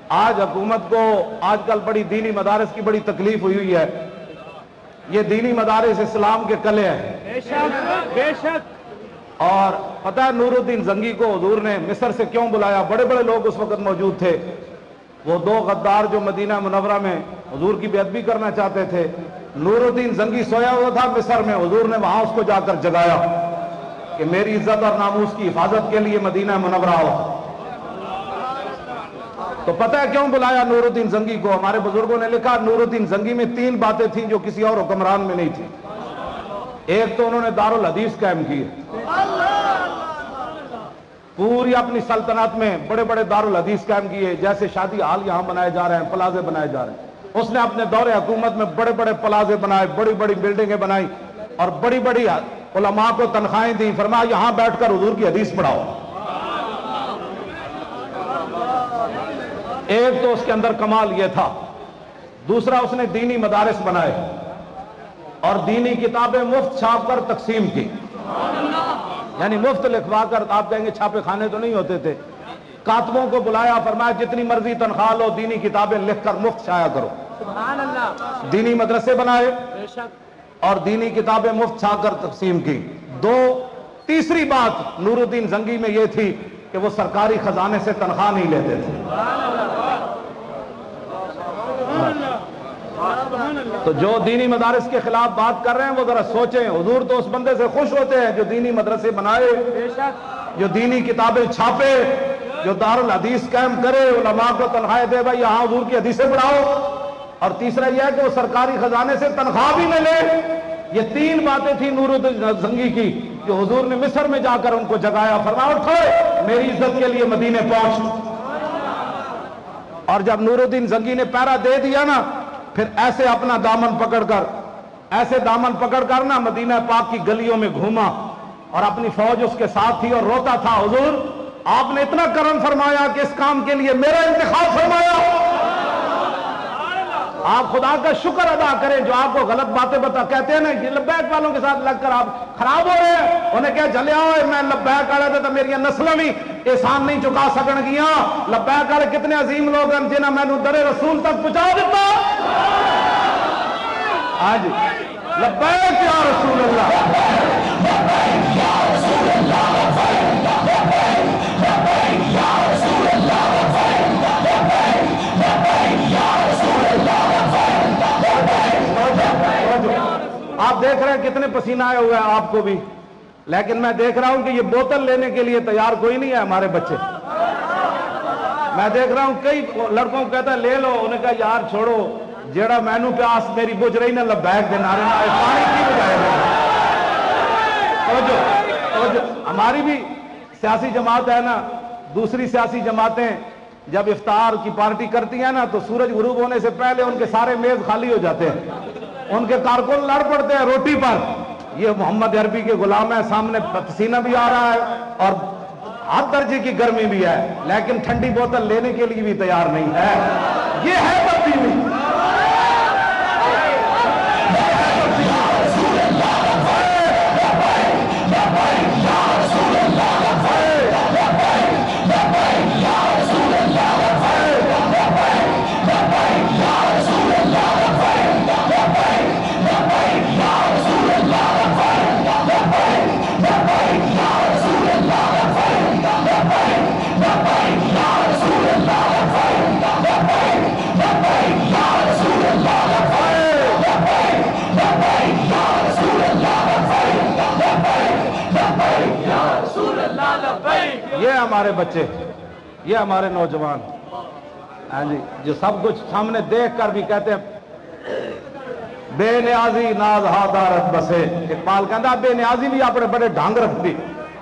آج حکومت کو آج کل بڑی دینی مدارس کی بڑی تکلیف ہوئی ہے. یہ دینی مدارس اسلام کے کلے ہیں. بے شک بے شک. اور پتہ ہے نور الدین زنگی کو حضور نے مصر سے کیوں بلایا؟ بڑے بڑے لوگ اس وقت موجود تھے. وہ دو غدار جو مدینہ منورہ میں حضور کی بیعت بھی کرنا چاہتے تھے. نور الدین زنگی سویا ہوا تھا مصر میں، حضور نے وہاں اس کو جا کر جگایا کہ میری عزت اور ناموس کی حفاظت کے لیے مدینہ منورہ ہو. تو پتہ ہے کیوں بلایا نور الدین زنگی کو؟ ہمارے بزرگوں نے لکھا نور الدین زنگی میں 3 باتیں تھیں جو کسی اور حکمران میں نہیں تھی. ایک تو انہوں نے دارالحدیث قائم کی، پوری اپنی سلطنت میں بڑے بڑے دارالحدیث قائم کیے، جیسے شادی ہال یہاں بنائے جا رہے ہیں، پلازے بنائے جا رہے ہیں. اس نے اپنے دور حکومت میں بڑے بڑے پلازے بنائے، بڑی بڑی بلڈنگیں بنائی اور بڑی بڑی علماء کو تنخواہیں دی. فرمایا یہاں بیٹھ کر حضور کی حدیث پڑھاؤ. ایک تو اس کے اندر کمال یہ تھا. دوسرا اس نے دینی مدارس بنائے اور دینی کتابیں مفت چھاپ کر تقسیم کی. یعنی مفت لکھوا کر، آپ کہیں گے چھاپے خانے تو نہیں ہوتے تھے، کاتبوں کو بلایا، فرمایا جتنی مرضی تنخواہ لو، دینی کتابیں لکھ کر مفت شائع کرو. سبحان اللہ. دینی مدرسے بنائے بے شک. اور دینی کتابیں مفت چھا کر تقسیم کی. تیسری بات نور الدین زنگی میں یہ تھی کہ وہ سرکاری خزانے سے تنخواہ نہیں لیتے تھے. تو جو دینی مدارس کے خلاف بات کر رہے ہیں وہ ذرا سوچیں. حضور تو اس بندے سے خوش ہوتے ہیں جو دینی مدرسے بنائے، بے شک. جو دینی کتابیں چھاپے، جو دارالحدیث قائم کرے، علماء کو تنخواہیں دے، بھائی یہاں حضور کی حدیثیں پڑھاؤ. اور تیسرا یہ ہے کہ وہ سرکاری خزانے سے تنخواہ بھی نہ لے. یہ 3 باتیں تھیں نور الدین زنگی کی جو حضور نے مصر میں جا کر ان کو جگایا. فرمایا اٹھو میری عزت کے لیے مدینے پہنچ. اور جب نور الدین زنگی نے پہرا دے دیا نا، پھر ایسے اپنا دامن پکڑ کر نا مدینہ پاک کی گلیوں میں گھوما اور اپنی فوج اس کے ساتھ تھی اور روتا تھا، حضور آپ نے اتنا کرم فرمایا کہ اس کام کے لیے میرا انتخاب فرمایا. آپ خدا کا شکر ادا کریں جو آپ کو غلط باتیں کہتے ہیں نا، یہ لبیک والوں کے ساتھ لگ کر آپ خراب ہو رہے ہیں. انہیں کہا چلے آؤ میں لبیک آ رہا تھا تو میری نسلیں بھی احسان نہیں چکا سکن گیا. لبیک والے کتنے عظیم لوگ ہیں جنہیں میں نے در رسول تک پہنچا دیتا. آج لبیک یا رسول اللہ. آپ دیکھ رہے ہیں کتنے پسینہ آئے ہوئے ہیں آپ کو بھی، لیکن میں دیکھ رہا ہوں کہ یہ بوتل لینے کے لیے تیار کوئی نہیں ہے ہمارے بچے. میں دیکھ رہا ہوں کئی لڑکوں کو کہتا ہے لے لو، انہیں کہا یار چھوڑو، جیڑا مینو پیاس میری بجھ رہی نا لبیک دے نعرے نہ پانی کی بجائے گا. ہماری بھی سیاسی جماعت ہے نا، دوسری سیاسی جماعتیں جب افطار کی پارٹی کرتی ہیں نا تو سورج غروب ہونے سے پہلے ان کے سارے میز خالی ہو جاتے ہیں، ان کے کارکن لڑ پڑتے ہیں روٹی پر. یہ محمد عربی کے غلام ہے، سامنے پسینہ بھی آ رہا ہے اور ہر درجے کی گرمی بھی ہے، لیکن ٹھنڈی بوتل لینے کے لیے بھی تیار نہیں ہے. یہ ہے بدبینی. یہ ہمارے بچے، یہ ہمارے نوجوان، ہاں جی، جو سب کچھ سامنے دیکھ کر بھی کہتے ہیں بے نیازی ناز ہا دارت بسے. اقبال کہتا بے نیازی بھی اپنے بڑے ڈھنگ رکھتی،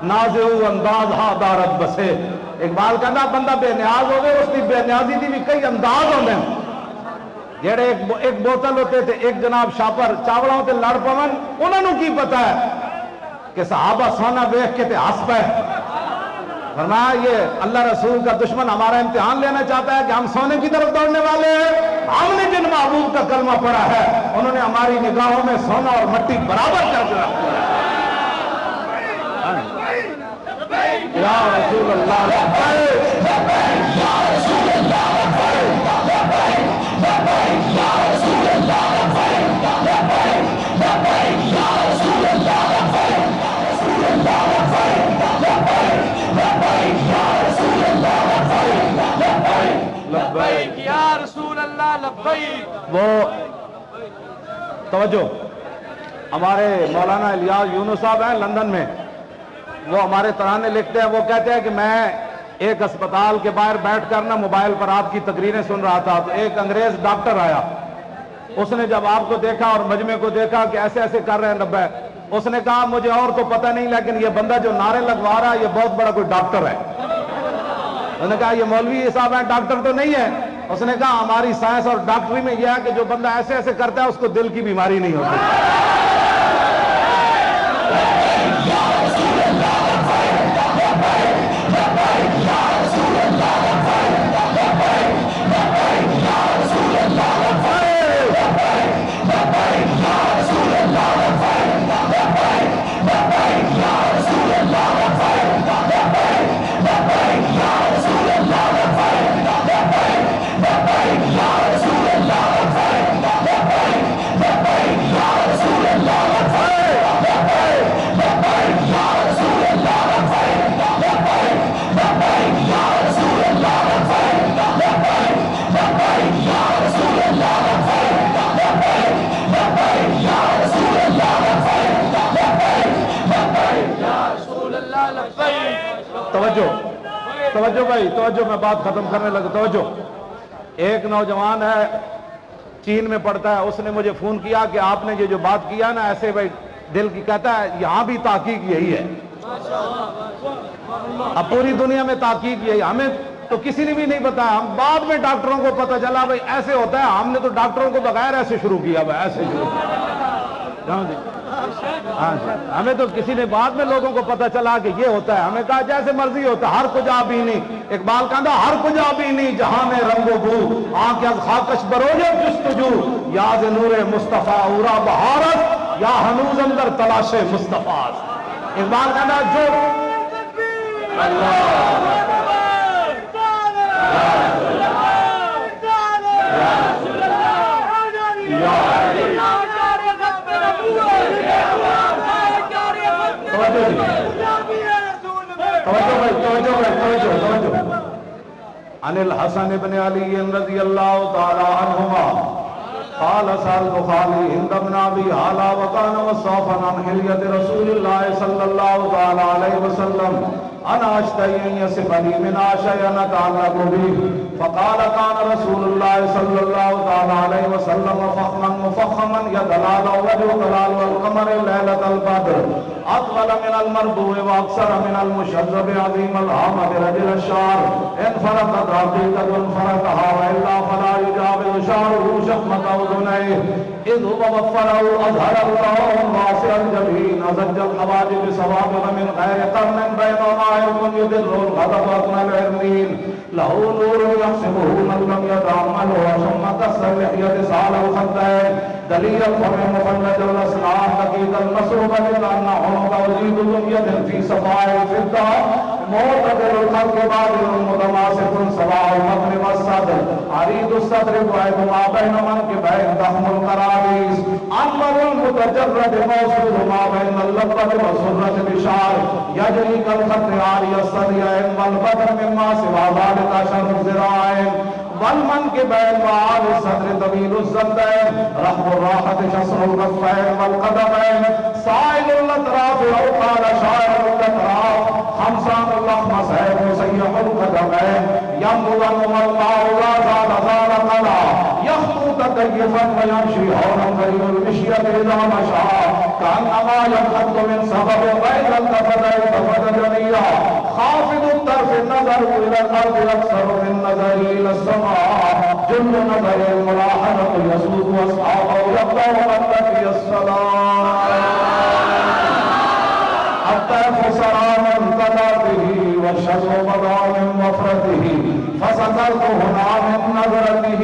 ناز انداز ہا دارت بسے. اقبال کہتا بندہ بے نیاز ہوگے، اس کی بے نیازی دی بھی کئی انداز ہوندے ہیں. جڑے ایک بوتل ہوتے تھے، ایک جناب شاپر چاوڑا ہوتے لڑ پون، انہوں نے کی پتا ہے کہ صحابہ سونا دیکھ کے تے ہنس پے. فرمایا یہ اللہ رسول کا دشمن ہمارا امتحان لینا چاہتا ہے کہ ہم سونے کی طرف دوڑنے والے ہیں. ہم نے جن محبوب کا کلمہ پڑھا ہے انہوں نے ہماری نگاہوں میں سونا اور مٹی برابر کر دیا. یا رسول اللہ، یا رسول اللہ. اللہ لبیک. وہ توجہ، ہمارے مولانا الیاس یونس صاحب ہیں لندن میں، وہ ہمارے ترانے لکھتے ہیں. وہ کہتے ہیں کہ میں ایک اسپتال کے باہر بیٹھ کر نا موبائل پر آپ کی تقریریں سن رہا تھا، تو ایک انگریز ڈاکٹر آیا. اس نے جب آپ کو دیکھا اور مجمع کو دیکھا کہ ایسے ایسے کر رہے ہیں نبے، اس نے کہا مجھے اور تو پتہ نہیں لیکن یہ بندہ جو نعرے لگوا رہا ہے یہ بہت بڑا کوئی ڈاکٹر ہے. اس نے کہا یہ مولوی صاحب ہیں، ڈاکٹر تو نہیں ہے. اس نے کہا ہماری سائنس اور ڈاکٹری میں یہ ہے کہ جو بندہ ایسے ایسے کرتا ہے اس کو دل کی بیماری نہیں ہوتی. توجہ بھائی، توجہ، میں بات ختم کرنے لگا. توجہ، ایک نوجوان ہے چین میں پڑھتا ہے، اس نے مجھے فون کیا کہ آپ نے یہ جو بات کیا نا ایسے بھائی دل کی، کہتا ہے یہاں بھی تحقیق یہی ہے. اب پوری دنیا میں تحقیق یہی، ہمیں تو کسی نے بھی نہیں بتایا. ہم بعد میں ڈاکٹروں کو پتہ چلا بھائی ایسے ہوتا ہے. ہم نے تو ڈاکٹروں کو بغیر ایسے شروع کیا بھائی، ایسے شروع کیا. ہاں جی، ہمیں تو کسی نے بعد میں لوگوں کو پتہ چلا کہ یہ ہوتا ہے. ہمیں کہا جیسے مرضی ہوتا ہے، ہر کجا بھی نہیں. اقبال کہتا ہر کجا بھی نہیں جہاں میں رنگ و بو، آنکھ از خاکش بروجے جستجو، یاد نور مصطفیٰ اورا بہارت، یا ہنوز اندر تلاش مصطفیٰ. اقبال کہتا جو عن الحسن بن علی رضی اللہ تعالی عنہما قال سألت خالی ہند بن ابی حالا وکان وصافا عن حلیت رسول اللہ صلی اللہ تعالی علیہ وسلم انا اشتہی ان یصفنی من شیئا نتعلق به فقال كان رسول الله صلى الله تعالی علیہ وسلم فخما مفخما يدلال وجه دلال والقمر ليلة البدر اطول من المربوع واكثر من المشذب عظيم الهامة رجل الشعر ان فرقت حقيقة فرقها والا فلا يجاوز شعره شحمة اذنيه اذ هو وفره اظهر الله واسع الجبين زج النواجذ بسوابق من غير قرن بينهما يكون يدر الغضب اثنى العلمين له نور يحسبه من لم يتعمله ثم كسر لحية سال الخدين دليل الفم مفلج الاسنان دقيق المسروبة لأن عنق وزيد دمية في صفاء الفضة معتدل الخلق بادل متماسك سواء المغن والصدر عريض الصدر بعيد ما بين منكبين ضخم القرابيس انور المتجرد موصول ما بين اللبة والسرة بشعر يجري كالخط عالي الصديين والبدر مما سوى ذلك شر الذراعين والمنكبين وعالي الصدر طويل الزندين رحم الراحة شصر الكفين والقدمين سائل الاطراف او قال شاعر الاطراف خمسان اللحم سيف سيح القدمين ينبضن والله لا زال زال قلا يخطو تكيفا ويمشي هونا قريب المشية اذا مشى كانما ينحط من سبب غير التفت التفت جميعا خافض الطرف النظر الى الارض اكثر من نظر الى السماء جل نظر الملاحظة يسوق واصحابه يقطع متى الصلاة الطيف سرى من قدرته والشجر بدا من وفرته فسكرت هنا من نظرته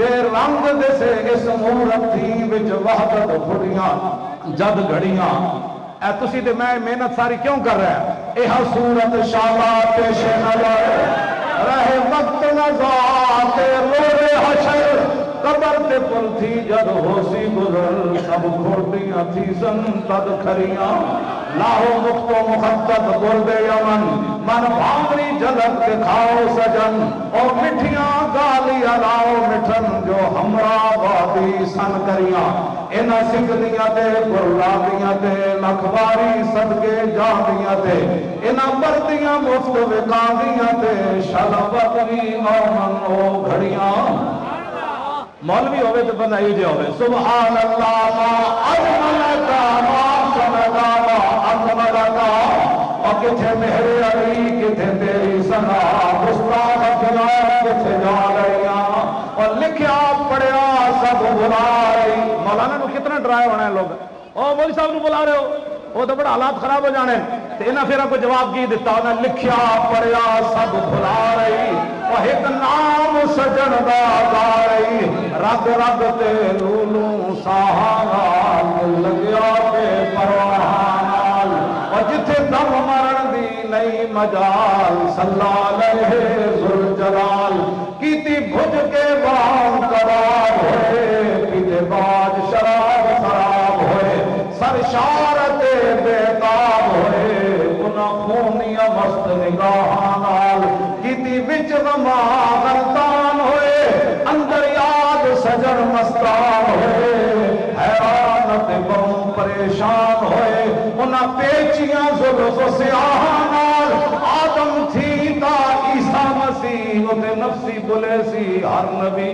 بے رنگ دسے اس مورت تھی وچ وحدت پھڑیاں جد گھڑیاں اے تسی تے میں محنت ساری کیوں کر رہا ہے یہ صورت شابہ پیش نظر رہے وقت نظار تے روڑے حشر قبر تے پل تھی جد ہوسی گزر سب کھوٹیاں تھی سن تد کھریاں لاہو مختو مخطط گرد یمن من بھانگری جلد کے کھاؤ سجن اور مٹھیاں گالی الاؤ مٹھن جو ہمراہ بادی سن کریاں انہ سکھدیاں تے پرلادیاں تے لکھواری صدقے جاندیاں تے انہ بردیاں مفت وکاندیاں تے شلبت بھی آمن او گھڑیاں مولوی ہوئے تو بندہ ہی جے ہوئے سبحان اللہ ما اجملکا ما سنگا ما اکملکا اور کتھے مہر علی کتھے تیری سنا مستاق جناب کتھے جا رہیاں اور لکھیا پڑھیا سب بلا رہی مولانا نو کتنا ڈرائے ہونا ہے لوگ او مولوی صاحب نو بلا رہے ہو وہ تو بڑا حالات خراب ہو جانے تو انہاں پھر کو جواب کی دیتا انہاں لکھیا پڑھیا سب بھلا رہی وہ ایک نام سجن دا گا رہی رگ رگ تے لولوں ساہانال لگیا پہ پروانال اور جتھے دم مرن دی نئی مجال صلی علیہ ذوالجلال کیتی بھج کے بام قرار ہوئے پیتے باج شراب خراب ہوئے سرشارت بیتاب ہوئے انہاں خونیاں مست نگاہانال کیتی بچ غما غلطان ہوئے اندر یاد سجن مستان ہوئے حیرانت بہم پریشان ہوئے انہاں پیچیاں ظلف سیاہانال آدم تھی تا عیسیٰ مسیح اتھے نفسی بلے سی ہر نبی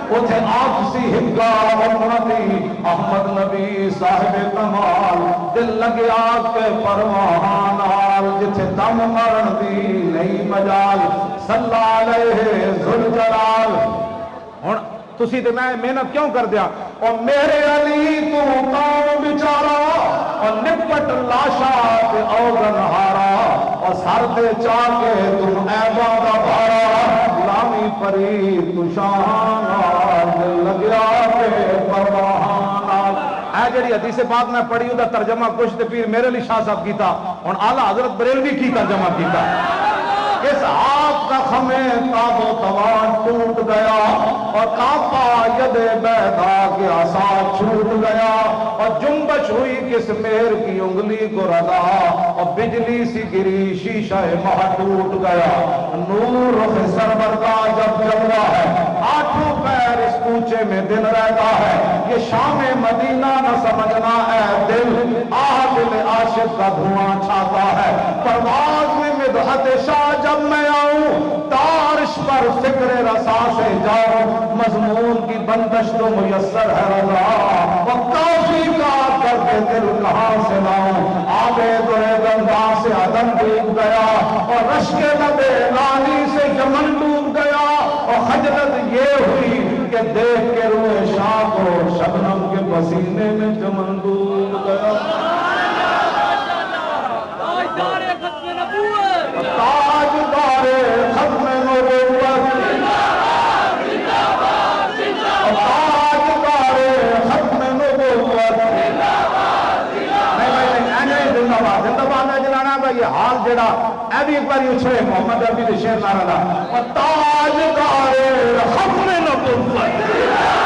اتھے آپسی ہگا امتی احمد نبی صاحب کمال دل لگیا کے پروانال جتھے دم مرن دی نئی مجال صلی علیہ ذوالجلال ہن تسی تے میں محنت کیوں کر دیا اور میرے علی تو کام بیچارا اور نپٹ لاشا تے اوگن ہارا اور سر تے چاہ کے تم ایبا دا بھارا غلامی پری تو شاہانال دل لگیا کے پروانال اے جڑی حدیث پاک میں پڑھی دا ترجمہ کچھ تے پیر میرے لیے شاہ صاحب کیتا اور اعلیٰ حضرت بریلوی کی ترجمہ کیتا اس آپ کا خمیں تاب و توان ٹوٹ گیا اور کانپا ید بیدا کے عصا چھوٹ گیا اور جنبش ہوئی کس مہر کی انگلی کو رضا اور بجلی سی گری شیشہ مہ ٹوٹ گیا نور رخ سرور کا جب جلوہ ہے آٹھوں پیر اس کوچے میں دن رہتا ہے یہ شام مدینہ نہ سمجھنا اے دل آہ دل عاشق کا دھواں چھاتا ہے پرواز میں مدحت شاہ جب میں آؤں تارش پر فکر رسا سے جاؤں مضمون کی بندش تو میسر ہے رضا وہ کافی کا کر کے دل کہاں سے لاؤں آبے درے گندا سے عدم ڈوب گیا اور رشک لبے لانی سے یمن ڈوب گیا اور خجلت یہ ہوئی کہ دیکھ کے روح شاہ کو شبنم کے پسینے میں چمن ڈوب گیا تاجدار ختم نبوت تاجدار ختم نبوت زندہ باد ہے جلانا بھائی یہ حال جڑا اے بھی ایک بار اچھلے محمد عربی دے شیر نارا دا تاجدار ختم نبوت